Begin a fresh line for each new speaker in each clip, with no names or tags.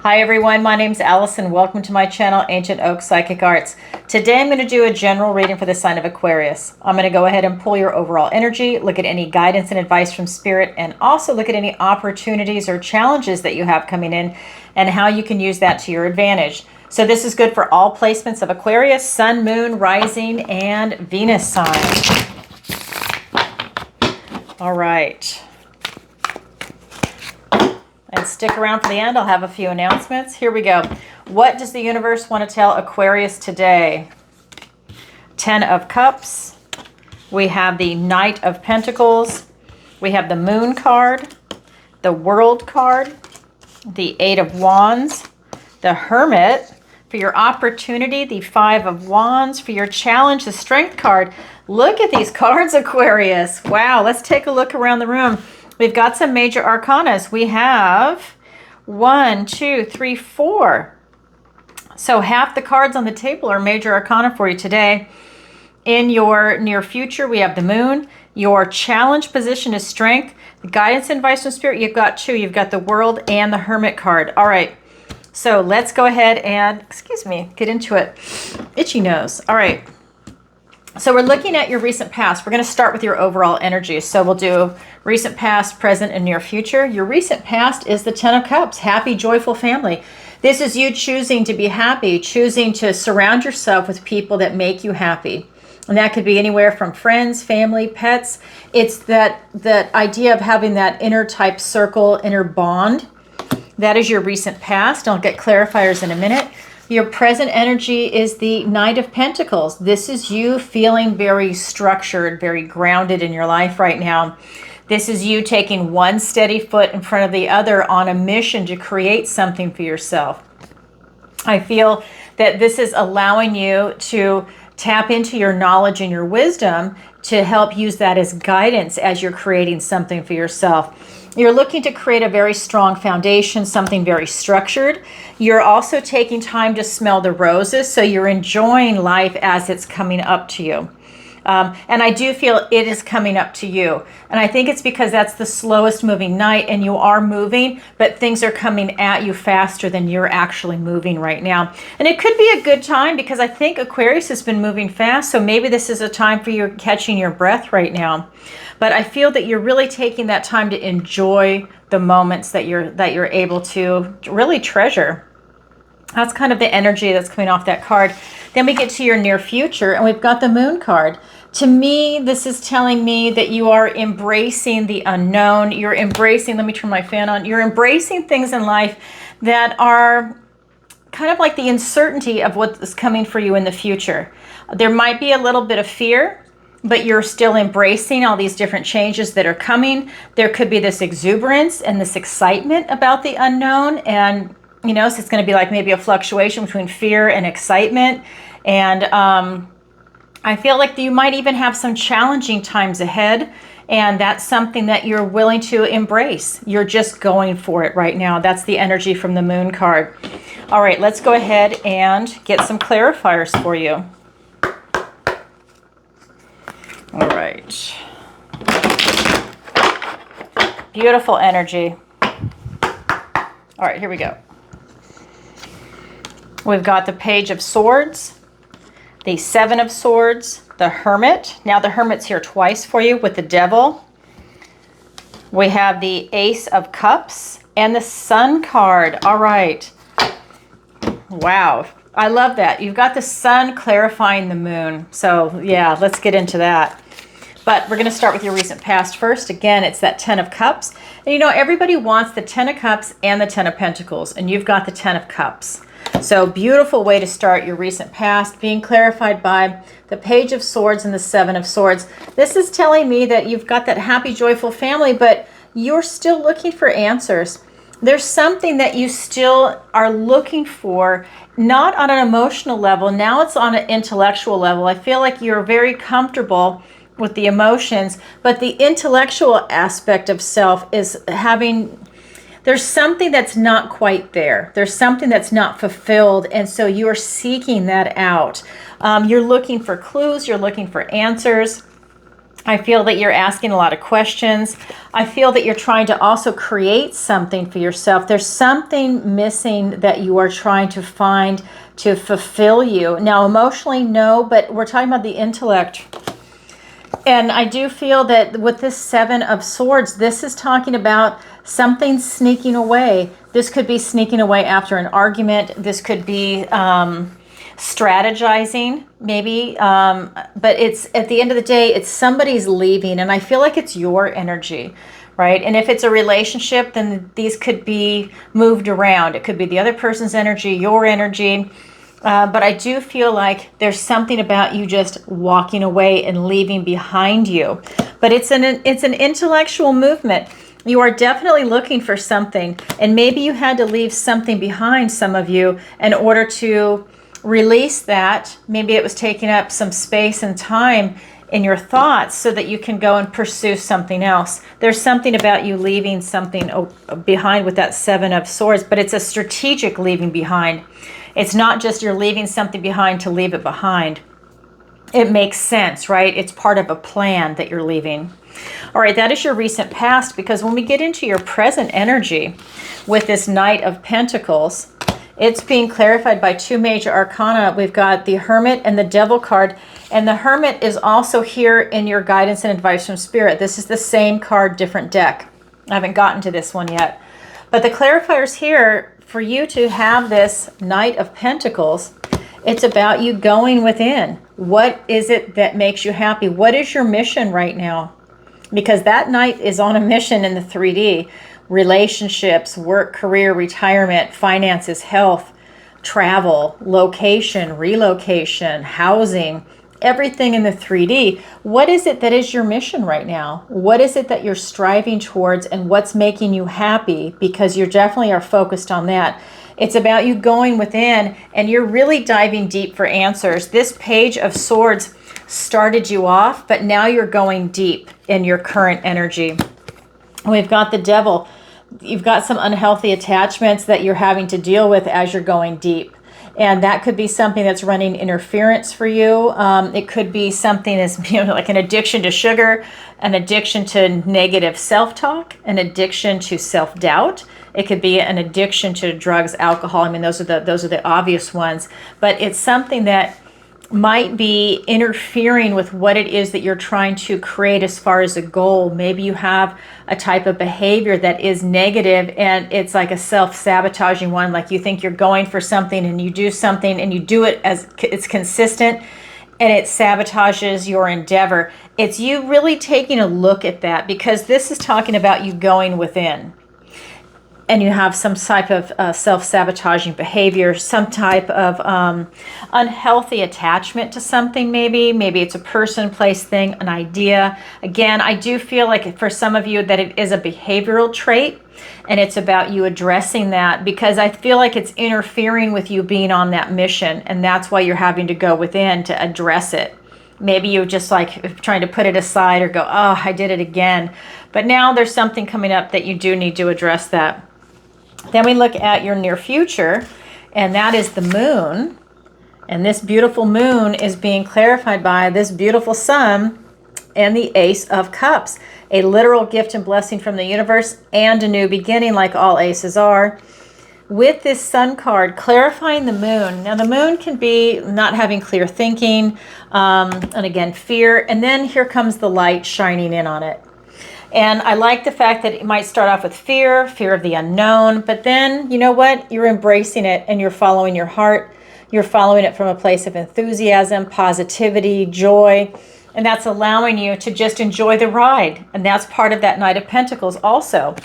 Hi everyone, my name's Alison. Welcome to my channel, Ancient Oak Psychic Arts. Today I'm going to do a general reading for the sign of Aquarius. I'm going to go ahead and pull your overall energy, look at any guidance and advice from Spirit, and also look at any opportunities or challenges that you have coming in and how you can use that to your advantage. So this is good for all placements of Aquarius, Sun, Moon, Rising, and Venus signs. All right. And stick around for the end. I'll have a few announcements. Here we go. What does the universe want to tell Aquarius today? 10 of Cups. We have the Knight of Pentacles. We have the Moon card, the World card, the 8 of Wands, the Hermit. For your opportunity, the 5 of Wands. For your challenge, the Strength card. Look at these cards, Aquarius. Wow, let's take a look around the room. We've got some major arcanas. We have 1, 2, 3, 4. So half the cards on the table are major arcana for you today. In your near future, we have the Moon. Your challenge position is Strength. The guidance and advice from Spirit, you've got 2. You've got the World and the Hermit card. All right. So let's go ahead and, excuse me, get into it. Itchy nose. All right. So we're looking at your recent past. We're going to start with your overall energy. So we'll do recent past, present, and near future. Your recent past is the 10 of Cups. Happy, joyful family. This is you choosing to be happy, choosing to surround yourself with people that make you happy. And that could be anywhere from friends, family, pets. It's that idea of having that inner type circle, inner bond. That is your recent past. I'll get clarifiers in a minute. Your present energy is the Knight of Pentacles. This is you feeling very structured, very grounded in your life right now. This is you taking one steady foot in front of the other on a mission to create something for yourself. I feel that this is allowing you to tap into your knowledge and your wisdom to help use that as guidance as you're creating something for yourself. You're looking to create a very strong foundation, something very structured. You're also taking time to smell the roses, so you're enjoying life as it's coming up to you. And I do feel it is coming up to you. And I think it's because that's the slowest moving night and you are moving, but things are coming at you faster than you're actually moving right now. And it could be a good time because I think Aquarius has been moving fast. So maybe this is a time for you catching your breath right now. But I feel that you're really taking that time to enjoy the moments that you're able to really treasure. That's kind of the energy that's coming off that card. Then we get to your near future and we've got the Moon card. To me, this is telling me that you are embracing the unknown. You're embracing, let me turn my fan on. You're embracing things in life that are kind of like the uncertainty of what is coming for you in the future. There might be a little bit of fear, but you're still embracing all these different changes that are coming. There could be this exuberance and this excitement about the unknown. And, you know, so it's going to be like maybe a fluctuation between fear and excitement. And I feel like you might even have some challenging times ahead. And that's something that you're willing to embrace. You're just going for it right now. That's the energy from the Moon card. All right, let's go ahead and get some clarifiers for you. All right. Beautiful energy. All right, here we go. We've got the Page of Swords, the 7 of Swords, the Hermit. Now the Hermit's here twice for you with the Devil. We have the Ace of Cups and the Sun card. All right. Wow. I love that. You've got the Sun clarifying the Moon. So yeah, let's get into that. But we're going to start with your recent past first. Again, it's that 10 of Cups. And you know, everybody wants the 10 of Cups and the 10 of Pentacles. And you've got the 10 of Cups. So beautiful way to start your recent past, being clarified by the Page of Swords and the 7 of Swords. This is telling me that you've got that happy, joyful family, but you're still looking for answers. There's something that you still are looking for, not on an emotional level. Now it's on an intellectual level. I feel like you're very comfortable with the emotions, but the intellectual aspect of self is having... There's something that's not quite there. There's something that's not fulfilled. And so you're seeking that out. You're looking for clues. You're looking for answers. I feel that you're asking a lot of questions. I feel that you're trying to also create something for yourself. There's something missing that you are trying to find to fulfill you. Now, emotionally, no, but we're talking about the intellect. And I do feel that with this Seven of Swords, this is talking about something sneaking away. This could be sneaking away after an argument. This could be strategizing, maybe. But it's at the end of the day, it's somebody's leaving. And I feel like it's your energy, right? And if it's a relationship, then these could be moved around. It could be the other person's energy, your energy. But I do feel like there's something about you just walking away and leaving behind you. But it's an intellectual movement. You are definitely looking for something. And maybe you had to leave something behind, some of you, in order to release that. Maybe it was taking up some space and time in your thoughts so that you can go and pursue something else. There's something about you leaving something behind with that Seven of Swords, but it's a strategic leaving behind. It's not just you're leaving something behind to leave it behind. It makes sense, right? It's part of a plan that you're leaving. All right, that is your recent past, because when we get into your present energy with this Knight of Pentacles, it's being clarified by two major arcana. We've got the Hermit and the Devil card. And the Hermit is also here in your guidance and advice from Spirit. This is the same card, different deck. I haven't gotten to this one yet. But the clarifiers here, for you to have this Knight of Pentacles, it's about you going within. What is it that makes you happy? What is your mission right now? Because that Knight is on a mission in the 3D. Relationships, work, career, retirement, finances, health, travel, location, relocation, housing, everything in the 3D. What is it that is your mission right now? What is it that you're striving towards, and what's making you happy? Because you definitely are focused on that. It's about you going within, and you're really diving deep for answers. This Page of Swords started you off, but now you're going deep in your current energy. We've got the Devil. You've got some unhealthy attachments that you're having to deal with as you're going deep. And that could be something that's running interference for you. It could be something as, like an addiction to sugar, an addiction to negative self-talk, an addiction to self-doubt. It could be an addiction to drugs, alcohol. I mean, those are the obvious ones. But it's something that might be interfering with what it is that you're trying to create as far as a goal. Maybe you have a type of behavior that is negative, and it's like a self-sabotaging one. Like you think you're going for something and you do something and you do it as it's consistent, and it sabotages your endeavor. It's you really taking a look at that, because this is talking about you going within. And you have some type of self-sabotaging behavior, some type of unhealthy attachment to something maybe. Maybe it's a person, place, thing, an idea. Again, I do feel like for some of you that it is a behavioral trait, and it's about you addressing that, because I feel like it's interfering with you being on that mission, and that's why you're having to go within to address it. Maybe you're just like trying to put it aside or go, oh, I did it again. But now there's something coming up that you do need to address that. Then we look at your near future, and that is the Moon. And this beautiful Moon is being clarified by this beautiful Sun and the Ace of Cups. A literal gift and blessing from the universe and a new beginning, like all aces are. With this Sun card, clarifying the Moon. Now, the Moon can be not having clear thinking, and again, fear. And then here comes the light shining in on it. And I like the fact that it might start off with fear of the unknown, but then, you know what? You're embracing it and you're following your heart. You're following it from a place of enthusiasm, positivity, joy, and that's allowing you to just enjoy the ride. And that's part of that Knight of Pentacles also.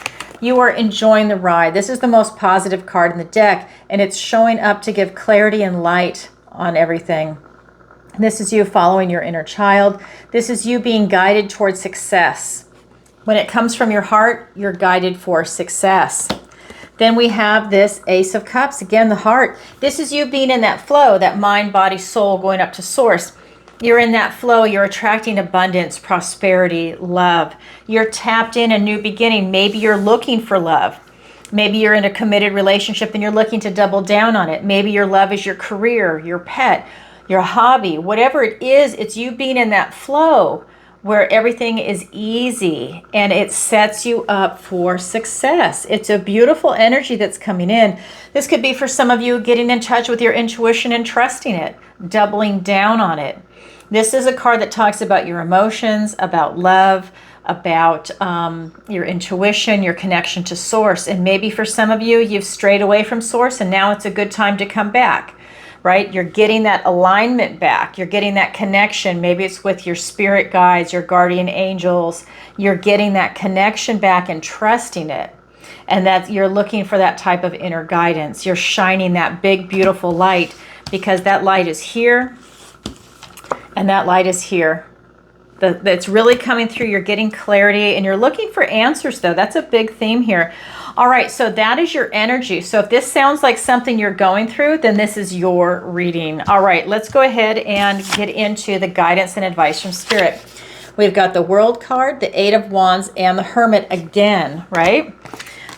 You are enjoying the ride. This is the most positive card in the deck, and it's showing up to give clarity and light on everything. This is you following your inner child. This is you being guided towards success. When it comes from your heart, you're guided for success. Then we have this Ace of Cups. Again, the heart. This is you being in that flow, that mind, body, soul, going up to source. You're in that flow. You're attracting abundance, prosperity, love. You're tapped in a new beginning. Maybe you're looking for love. Maybe you're in a committed relationship and you're looking to double down on it. Maybe your love is your career, your pet, your hobby. Whatever it is, it's you being in that flow where everything is easy and it sets you up for success. It's a beautiful energy that's coming in. This could be for some of you getting in touch with your intuition and trusting it, doubling down on it. This is a card that talks about your emotions, about love, about your intuition, your connection to source. And maybe for some of you, you've strayed away from source and now it's a good time to come back, right? You're getting that alignment back. You're getting that connection. Maybe it's with your spirit guides, your guardian angels. You're getting that connection back and trusting it. And that you're looking for that type of inner guidance. You're shining that big, beautiful light because that light is here and that light is here. That's really coming through. You're getting clarity and you're looking for answers though. That's a big theme here. All right, so that is your energy. So if this sounds like something you're going through, then this is your reading. All right, let's go ahead and get into the guidance and advice from Spirit. We've got the World card, the Eight of Wands, and the Hermit again, right?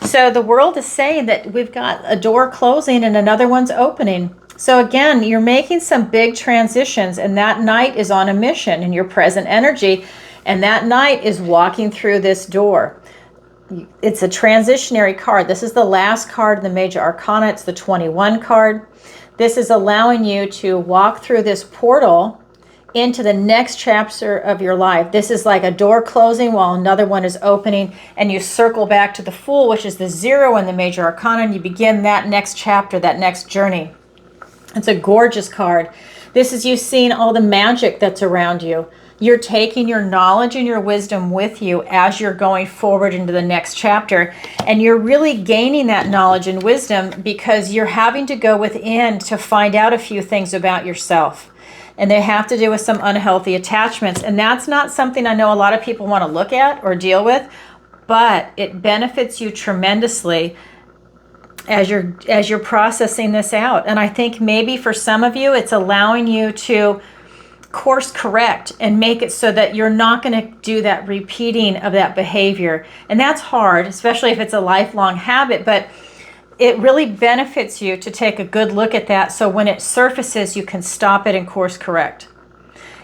So the World is saying that we've got a door closing and another one's opening. So again, you're making some big transitions, and that knight is on a mission in your present energy, and that knight is walking through this door. It's a transitionary card. This is the last card in the Major Arcana. It's the 21 card. This is allowing you to walk through this portal into the next chapter of your life. This is like a door closing while another one is opening, and you circle back to the Fool, which is the 0 in the Major Arcana, and you begin that next chapter, that next journey. It's a gorgeous card. This is you seeing all the magic that's around you. You're taking your knowledge and your wisdom with you as you're going forward into the next chapter. And you're really gaining that knowledge and wisdom because you're having to go within to find out a few things about yourself. And they have to do with some unhealthy attachments. And that's not something I know a lot of people want to look at or deal with, but it benefits you tremendously as you're processing this out. And I think maybe for some of you, it's allowing you to course correct and make it so that you're not going to do that repeating of that behavior. And that's hard, especially if it's a lifelong habit, but it really benefits you to take a good look at that. So when it surfaces, you can stop it and course correct.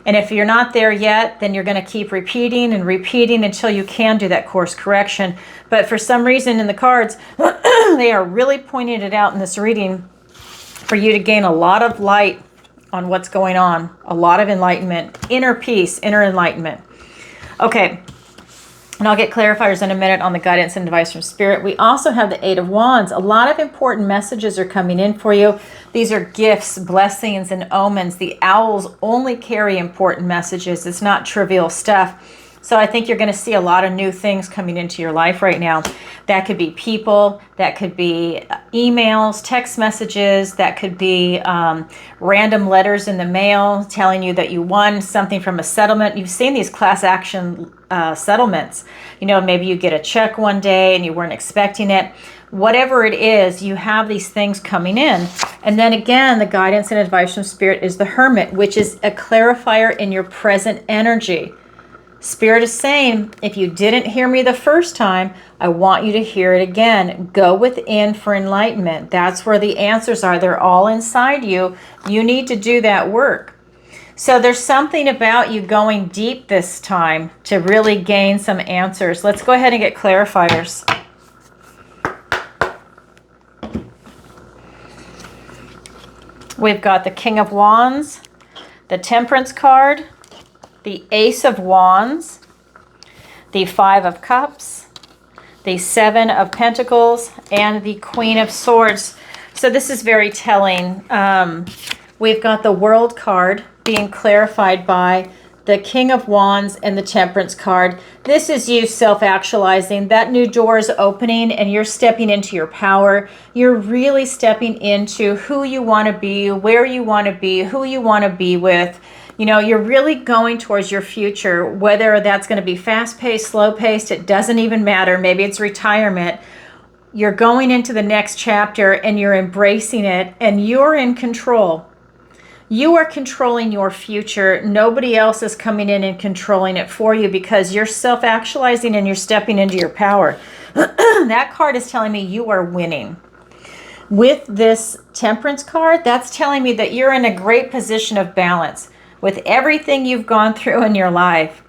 And if you're not there yet, then you're going to keep repeating and repeating until you can do that course correction. But for some reason in the cards, they are really pointing it out in this reading for you to gain a lot of light on what's going on, a lot of enlightenment, inner peace, inner enlightenment. Okay, and I'll get clarifiers in a minute on the guidance and advice from Spirit. We also have the Eight of Wands. A lot of important messages are coming in for you. These are gifts, blessings, and omens. The owls only carry important messages. It's not trivial stuff. So I think you're going to see a lot of new things coming into your life right now. That could be people, that could be emails, text messages, that could be random letters in the mail telling you that you won something from a settlement. You've seen these class action settlements. You know, maybe you get a check one day and you weren't expecting it. Whatever it is, you have these things coming in. And then again, the guidance and advice from Spirit is the Hermit, which is a clarifier in your present energy. Spirit is saying, if you didn't hear me the first time, I want you to hear it again. Go within for enlightenment. That's where the answers are. They're all inside you. You need to do that work. So there's something about you going deep this time to really gain some answers. Let's go ahead and get clarifiers. We've got the King of Wands, the Temperance card, the Ace of Wands, the Five of Cups, the Seven of Pentacles, and the Queen of Swords. So this is very telling. We've got the World card being clarified by the King of Wands and the Temperance card. This is you self-actualizing. That new door is opening and you're stepping into your power. You're really stepping into who you want to be, where you want to be, who you want to be with. You know, you're really going towards your future, whether that's going to be fast-paced, slow-paced, it doesn't even matter. Maybe it's retirement. You're going into the next chapter and you're embracing it and you're in control. You are controlling your future. Nobody else is coming in and controlling it for you because you're self-actualizing and you're stepping into your power. That card is telling me you are winning. With this Temperance card, that's telling me that you're in a great position of balance with everything you've gone through in your life.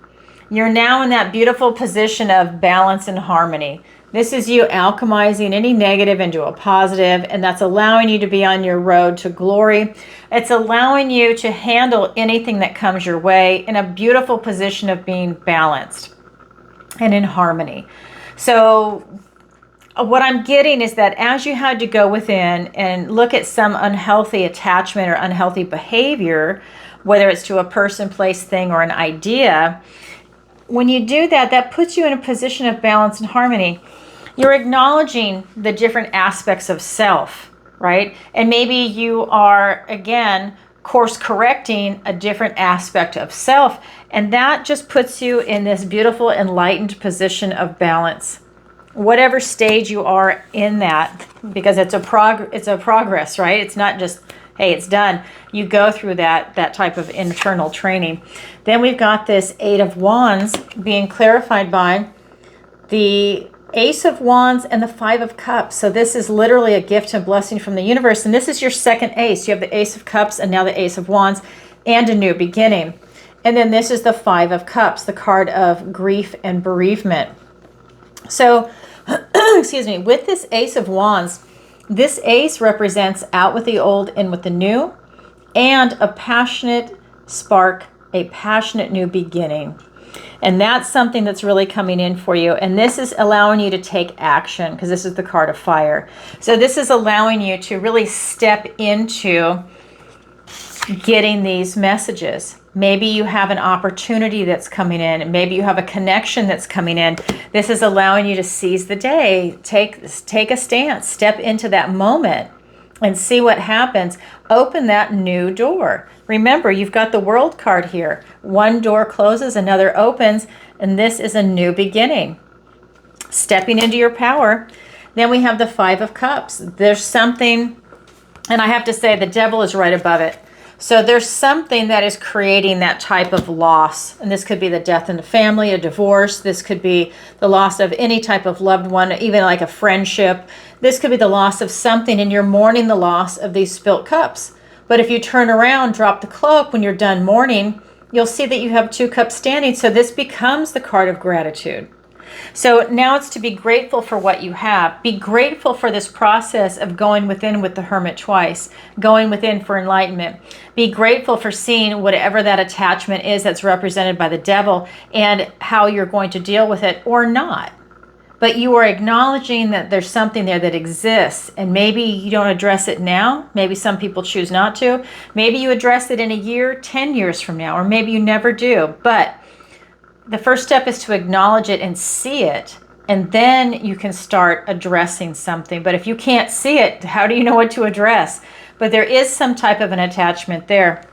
You're now in that beautiful position of balance and harmony. This is you alchemizing any negative into a positive, and that's allowing you to be on your road to glory. It's allowing you to handle anything that comes your way in a beautiful position of being balanced and in harmony. So what I'm getting is that as you had to go within and look at some unhealthy attachment or unhealthy behavior, whether it's to a person, place, thing, or an idea, when you do that, that puts you in a position of balance and harmony. You're acknowledging the different aspects of self, right? And maybe you are, again, course correcting a different aspect of self. And that just puts you in this beautiful, enlightened position of balance. Whatever stage you are in that, because it's a progress, right? It's not just, hey, it's done. You go through that type of internal training. Then we've got this Eight of Wands being clarified by the Ace of Wands and the Five of Cups. So this is literally a gift and blessing from the universe. And this is your second ace. You have the Ace of Cups and now the Ace of Wands and a new beginning. And then this is the Five of Cups, the card of grief and bereavement. So, excuse me, with this Ace of Wands, this ace represents out with the old, in with the new, and a passionate spark, a passionate new beginning. And that's something that's really coming in for you. And this is allowing you to take action, because this is the card of fire. So this is allowing you to really step into getting these messages. Maybe you have an opportunity that's coming in. Maybe you have a connection that's coming in. This is allowing you to seize the day, take a stance, step into that moment and see what happens. Open that new door. Remember, you've got the World card here. One door closes, another opens, and this is a new beginning. Stepping into your power. Then we have the Five of Cups. There's something, and I have to say the devil is right above it. So there's something that is creating that type of loss. And this could be the death in the family, a divorce. This could be the loss of any type of loved one, even like a friendship. This could be the loss of something, and you're mourning the loss of these spilt cups. But if you turn around, drop the cloak when you're done mourning, you'll see that you have two cups standing. So this becomes the card of gratitude. So now it's to be grateful for what you have. Be grateful for this process of going within with the Hermit twice, going within for enlightenment. Be grateful for seeing whatever that attachment is that's represented by the devil and how you're going to deal with it or not. But you are acknowledging that there's something there that exists, and maybe you don't address it now. Maybe some people choose not to. Maybe you address it in a year, 10 years from now, or maybe you never do. But the first step is to acknowledge it and see it, and then you can start addressing something. But if you can't see it, how do you know what to address? But there is some type of an attachment there.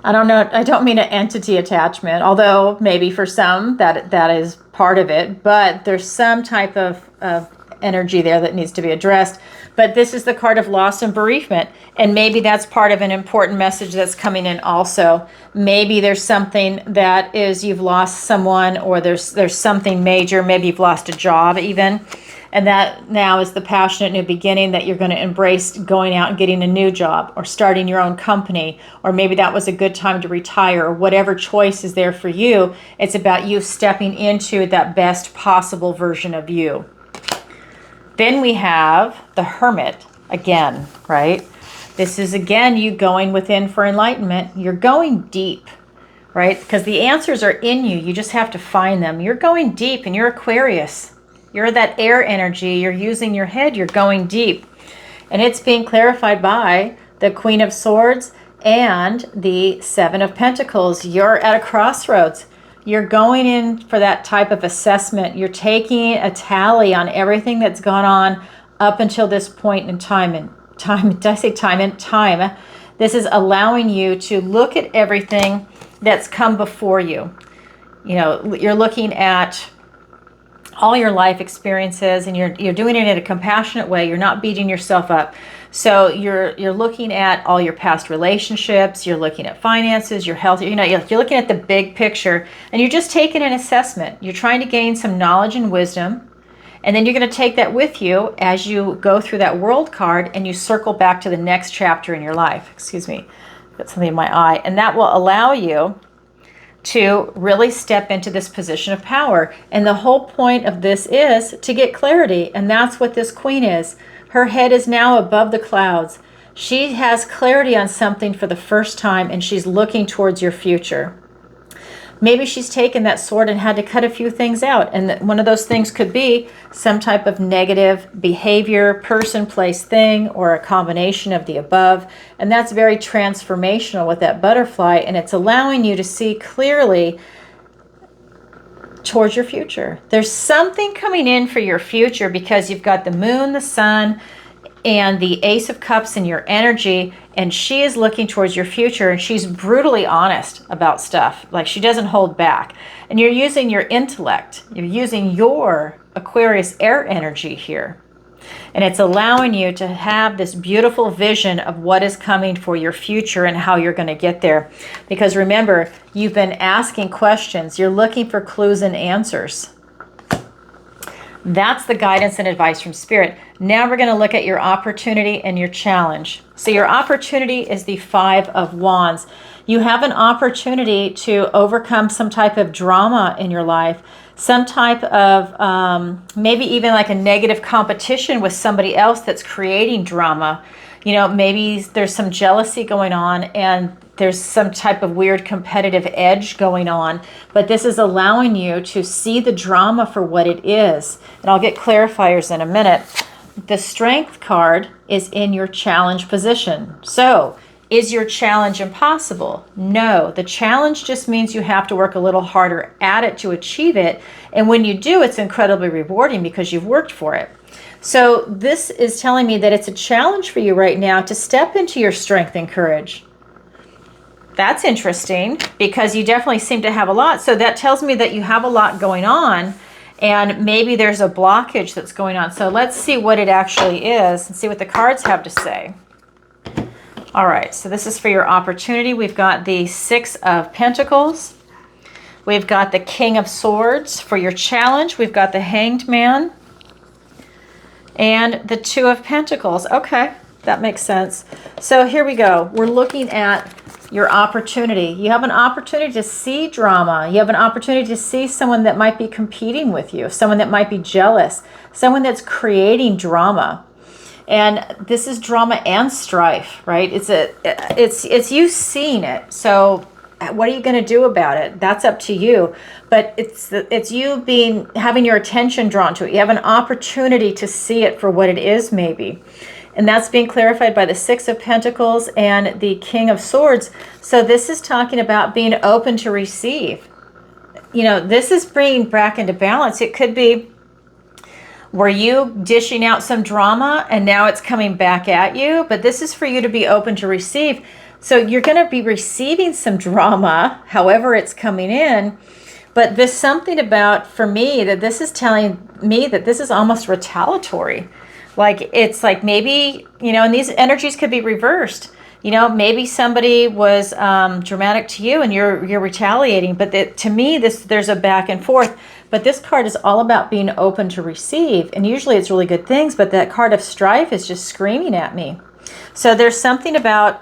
I don't know, I don't mean an entity attachment, although maybe for some that is part of it, but there's some type of energy there that needs to be addressed. But this is the card of loss and bereavement, and maybe that's part of an important message that's coming in also. Maybe there's something that is you've lost someone, or there's something major. Maybe you've lost a job even, and that now is the passionate new beginning that you're going to embrace, going out and getting a new job or starting your own company, or maybe that was a good time to retire, or whatever choice is there for you. It's about you stepping into that best possible version of you. Then we have the Hermit again, right? This is again you going within for enlightenment. You're going deep, right? Because the answers are in you. You just have to find them. You're going deep, and you're Aquarius. You're that air energy. You're using your head. You're going deep. And it's being clarified by the Queen of Swords and the Seven of Pentacles. You're at a crossroads. You're going in for that type of assessment. You're taking a tally on everything that's gone on up until this point in time. Did I say time and time? This is allowing you to look at everything that's come before you. You know, you're looking at all your life experiences, and you're doing it in a compassionate way. You're not beating yourself up. So you're looking at all your past relationships. You're looking at finances, your health. You know, you're looking at the big picture, and you're just taking an assessment. You're trying to gain some knowledge and wisdom, and then you're going to take that with you as you go through that World card, and you circle back to the next chapter in your life. Excuse me, got something in my eye, and that will allow you to really step into this position of power. And the whole point of this is to get clarity. And that's what this queen is. Her head is now above the clouds. She has clarity on something for the first time, and she's looking towards your future. Maybe she's taken that sword and had to cut a few things out. And one of those things could be some type of negative behavior, person, place, thing, or a combination of the above. And that's very transformational with that butterfly. And it's allowing you to see clearly towards your future. There's something coming in for your future because you've got the moon, the sun, and the Ace of Cups in your energy, and she is looking towards your future, and she's brutally honest about stuff. Like, she doesn't hold back. And you're using your intellect. You're using your Aquarius air energy here. And it's allowing you to have this beautiful vision of what is coming for your future and how you're going to get there. Because remember, you've been asking questions. You're looking for clues and answers. That's the guidance and advice from Spirit. Now we're going to look at your opportunity and your challenge. So your opportunity is the Five of Wands. You have an opportunity to overcome some type of drama in your life, some type of maybe even like a negative competition with somebody else that's creating drama. You know, maybe there's some jealousy going on and there's some type of weird competitive edge going on, but this is allowing you to see the drama for what it is. And I'll get clarifiers in a minute. The Strength card is in your challenge position. So, is your challenge impossible? No. The challenge just means you have to work a little harder at it to achieve it. And when you do, it's incredibly rewarding because you've worked for it. So this is telling me that it's a challenge for you right now to step into your strength and courage. That's interesting because you definitely seem to have a lot. So that tells me that you have a lot going on, and maybe there's a blockage that's going on. So let's see what it actually is and see what the cards have to say. All right, so this is for your opportunity. We've got the Six of Pentacles. We've got the King of Swords. For your challenge, we've got the Hanged Man and the Two of Pentacles. Okay, that makes sense. So here we go. We're looking at your opportunity. You have an opportunity to see drama. You have an opportunity to see someone that might be competing with you, someone that might be jealous, someone that's creating drama. And this is drama and strife, right? It's you seeing it. So what are you going to do about it? That's up to you. But it's you having your attention drawn to it. You have an opportunity to see it for what it is, maybe. And that's being clarified by the Six of Pentacles and the King of Swords. So this is talking about being open to receive. You know, this is bringing back into balance. It could be, were you dishing out some drama and now it's coming back at you? But this is for you to be open to receive. So you're going to be receiving some drama, however it's coming in. But there's something about, for me, that this is telling me that this is almost retaliatory. Like, it's like maybe, you know, and these energies could be reversed. You know, maybe somebody was dramatic to you and you're retaliating. But to me, there's a back and forth. But this card is all about being open to receive. And usually it's really good things. But that card of strife is just screaming at me. So there's something about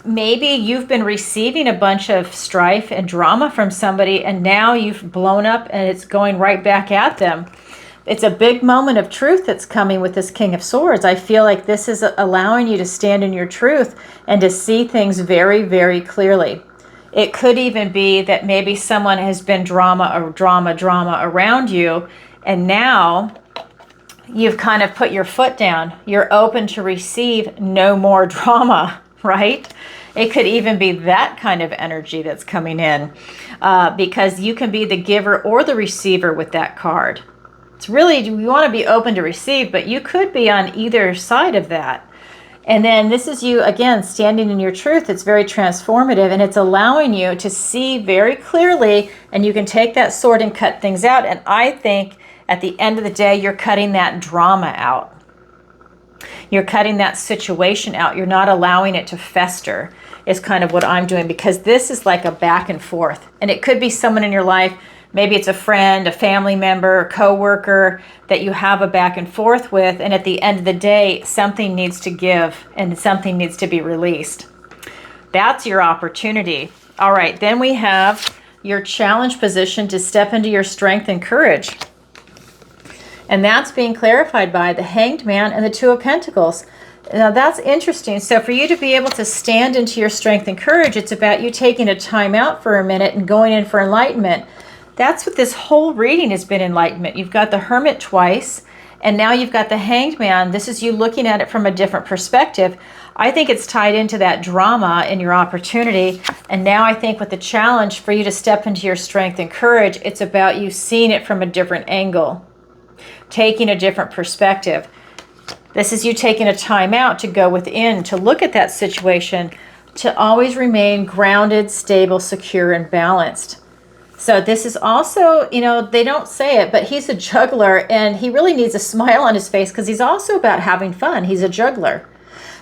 maybe you've been receiving a bunch of strife and drama from somebody. And now you've blown up and it's going right back at them. It's a big moment of truth that's coming with this King of Swords. I feel like this is allowing you to stand in your truth and to see things very, very clearly. It could even be that maybe someone has been drama around you, and now you've kind of put your foot down. You're open to receive no more drama, right? It could even be that kind of energy that's coming in because you can be the giver or the receiver with that card. It's really, you want to be open to receive, but you could be on either side of that. And then this is you, again, standing in your truth. It's very transformative, and it's allowing you to see very clearly, and you can take that sword and cut things out. And I think at the end of the day, you're cutting that drama out. You're cutting that situation out. You're not allowing it to fester, is kind of what I'm doing, because this is like a back and forth. And it could be someone in your life. Maybe it's a friend, a family member, a coworker that you have a back and forth with. And at the end of the day, something needs to give and something needs to be released. That's your opportunity. All right, then we have your challenge position to step into your strength and courage. And that's being clarified by the Hanged Man and the Two of Pentacles. Now that's interesting. So for you to be able to stand into your strength and courage, it's about you taking a time out for a minute and going in for enlightenment. That's what this whole reading has been, enlightenment. You've got the Hermit twice, and now you've got the Hanged Man. This is you looking at it from a different perspective. I think it's tied into that drama in your opportunity. And now I think with the challenge for you to step into your strength and courage, it's about you seeing it from a different angle, taking a different perspective. This is you taking a time out to go within, to look at that situation, to always remain grounded, stable, secure, and balanced. So this is also, you know, they don't say it, but he's a juggler, and he really needs a smile on his face because he's also about having fun. He's a juggler.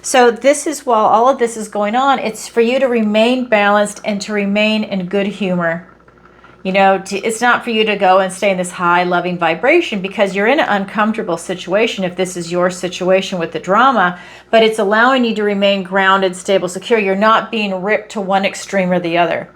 So this is, while all of this is going on, it's for you to remain balanced and to remain in good humor. You know, it's not for you to go and stay in this high loving vibration because you're in an uncomfortable situation if this is your situation with the drama, but it's allowing you to remain grounded, stable, secure. You're not being ripped to one extreme or the other.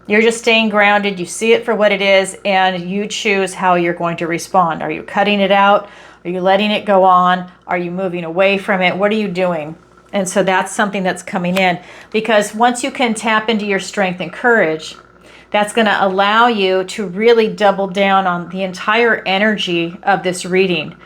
You're just staying grounded. You see it for what it is, and you choose how you're going to respond. Are you cutting it out? Are you letting it go on? Are you moving away from it? What are you doing? And so that's something that's coming in, because once you can tap into your strength and courage, that's going to allow you to really double down on the entire energy of this reading.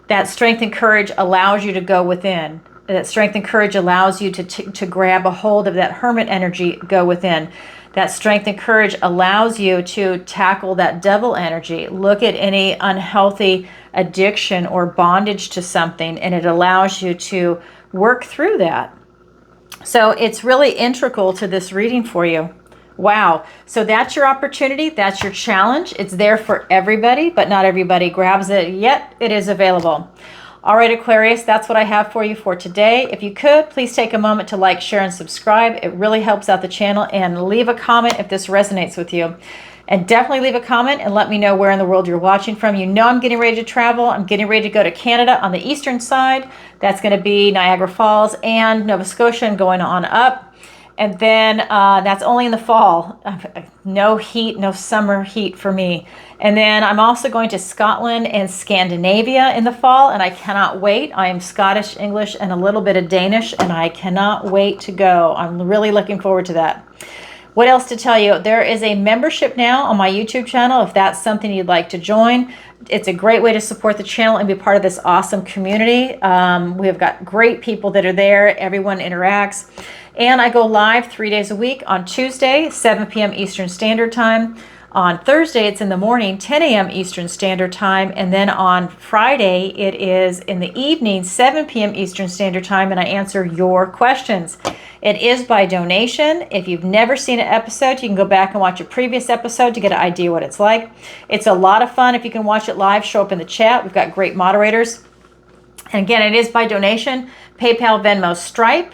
That strength and courage allows you to go within. That strength and courage allows you to grab a hold of that hermit energy, go within. That strength and courage allows you to tackle that devil energy. Look at any unhealthy addiction or bondage to something, and it allows you to work through that. So it's really integral to this reading for you. Wow. So that's your opportunity. That's your challenge. It's there for everybody, but not everybody grabs it yet. It is available. All right, Aquarius, that's what I have for you for today. If you could, please take a moment to like, share, and subscribe. It really helps out the channel. And leave a comment if this resonates with you. And definitely leave a comment and let me know where in the world you're watching from. You know I'm getting ready to travel. I'm getting ready to go to Canada on the eastern side. That's going to be Niagara Falls and Nova Scotia and going on up. And then that's only in the fall. No heat, no summer heat for me. And then I'm also going to Scotland and Scandinavia in the fall, and I cannot wait. I am Scottish, English, and a little bit of Danish, and I cannot wait to go. I'm really looking forward to that. What else to tell you? There is a membership now on my YouTube channel if that's something you'd like to join. It's a great way to support the channel and be part of this awesome community. We have got great people that are there. Everyone interacts. And I go live 3 days a week. On Tuesday, 7 p.m. Eastern Standard Time. On Thursday, it's in the morning, 10 a.m. Eastern Standard Time. And then on Friday, it is in the evening, 7 p.m. Eastern Standard Time, and I answer your questions. It is by donation. If you've never seen an episode, you can go back and watch a previous episode to get an idea what it's like. It's a lot of fun. If you can watch it live, show up in the chat. We've got great moderators. And again, it is by donation. PayPal, Venmo, Stripe.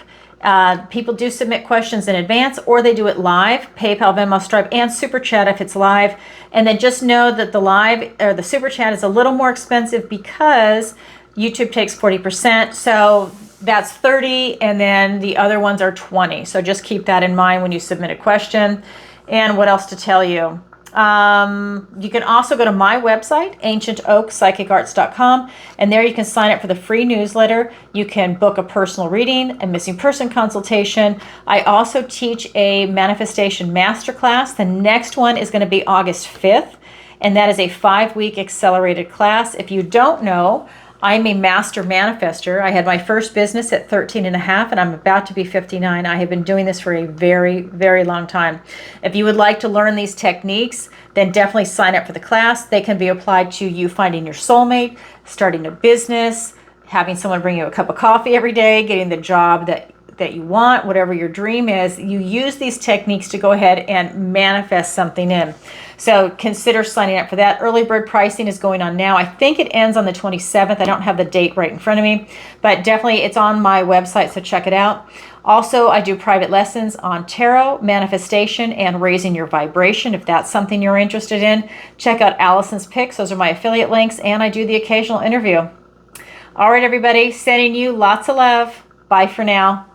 People do submit questions in advance, or they do it live. PayPal, Venmo, Stripe, and SuperChat if it's live. And then just know that the live or the SuperChat is a little more expensive because YouTube takes 40%. So that's 30, and then the other ones are 20. So just keep that in mind when you submit a question. And what else to tell you? You can also go to my website, ancientoakpsychicarts.com, and there you can sign up for the free newsletter. You can book a personal reading, a missing person consultation. I also teach a manifestation masterclass. The next one is going to be August 5th, and that is a 5-week accelerated class. If you don't know, I'm a master manifester. I had my first business at 13 and a half, and I'm about to be 59. I have been doing this for a very, very long time. If you would like to learn these techniques, then definitely sign up for the class. They can be applied to you finding your soulmate, starting a business, having someone bring you a cup of coffee every day, getting the job that you want, whatever your dream is. You use these techniques to go ahead and manifest something in. So consider signing up for that. Early bird pricing is going on now. I think it ends on the 27th. I don't have the date right in front of me, but definitely it's on my website, so check it out. Also, I do private lessons on tarot, manifestation, and raising your vibration. If that's something you're interested in, check out Alison's picks. Those are my affiliate links, and I do the occasional interview. All right, everybody, sending you lots of love. Bye for now.